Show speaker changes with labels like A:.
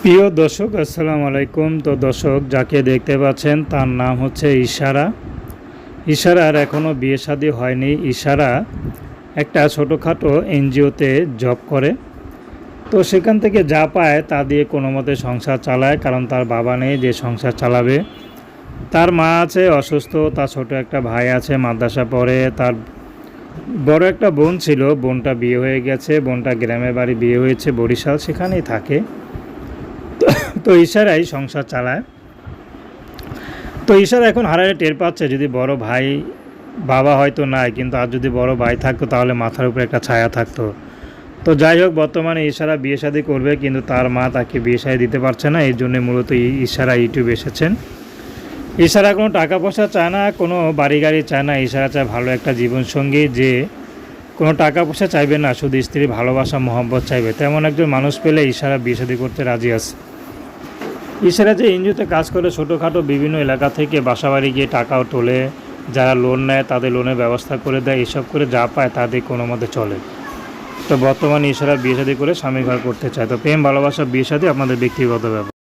A: প্রিয় দর্শক, আসসালামু আলাইকুম। তো দর্শক, যাকে দেখতে পাচ্ছেন তার নাম হচ্ছে ইশারা। ইশারার এখনও বিয়ে শাদী হয়নি। ইশারা একটা ছোটোখাটো এনজিওতে জব করে। তো সেখান থেকে যা পায় তা দিয়ে কোনো মতে সংসার চালায়, কারণ তার বাবা নেই যে সংসার চালাবে। তার মা আছে অসুস্থ, তার ছোট একটা ভাই আছে মাদ্রাসা পড়ে, তার বড় একটা বোন ছিল, বোনটা বিয়ে হয়ে গেছে, বোনটা গ্রামের বাড়ি বিয়ে হয়েছে বরিশাল, সেখানেই থাকে। তো ইশারাই সংসার চালায়। তো ইশারা এখন হারারে টের পাচ্ছে, যদি বড় ভাই, বাবা হয়তো নাই, কিন্তু আর যদি বড় ভাই থাকতো তাহলে মাথার উপরে একটা ছায়া থাকতো। তো যাই হোক, বর্তমানে ইশারা বিয়ে শাদী করবে, কিন্তু তার মা তাকে বিয়ে শাদী দিতে পারছে না। এই জন্য মূলত ইশারা ইউটিউবে এসেছেন। ইশারা কোনো টাকা পয়সা চায় না, কোনো বাড়ি গাড়ি চায় না। ইশারা চায় ভালো একটা জীবনসঙ্গী, যে কোনো টাকা পয়সা চাইবে না, শুধু স্ত্রীর ভালোবাসা মহব্বত চাইবে। তেমন একজন মানুষ পেলে ইশারা বিয়ে শাদী করতে রাজি আছে। ইশারা যে এনজিওতে কাজ করে, ছোটোখাটো বিভিন্ন এলাকা থেকে বাসাবাড়ি গিয়ে টাকাও তোলে, যারা লোন নেয় তাদের লোনের ব্যবস্থা করে দেয়, এসব করে যা পায় তাদের কোনো মতে চলে। তো বর্তমানে ইশারা বিয়ে শাদী করে স্বামী ঘর করতে চায়। তো প্রেম ভালোবাসা বিয়ে শাদী আপনাদের ব্যক্তিগত ব্যাপার।